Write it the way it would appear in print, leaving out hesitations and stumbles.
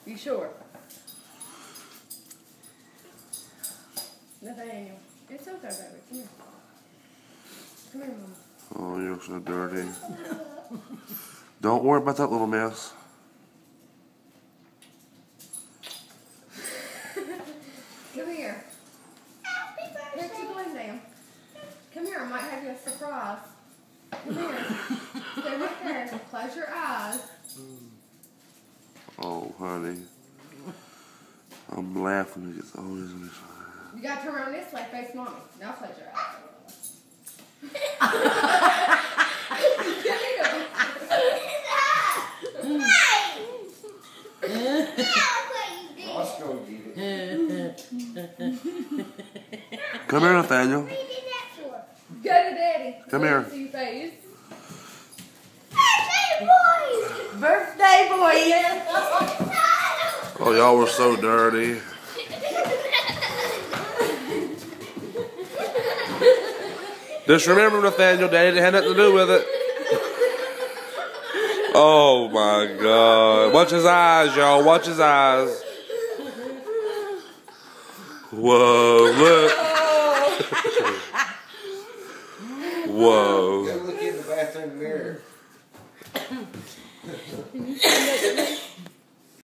You sure? Nathaniel, it's okay, baby. Come here. Come here, Mama. Oh, you're so dirty. Don't worry about that little mess. Come here. Let's keep going down. Come here, I might have you a surprise. Come here. Stay right there. Close your eyes. Oh, honey. I'm laughing. It's always in this. You gotta turn around this way, face mommy. Now close your eyes. Come here, Nathaniel. Go to Daddy. Come here. See your face. Birthday boy. Oh, y'all were so dirty. Just remember, Nathaniel, Daddy didn't have nothing to do with it. Oh my God. Watch his eyes, y'all. Watch his eyes. Whoa, look. Whoa. Go look in the bathroom mirror.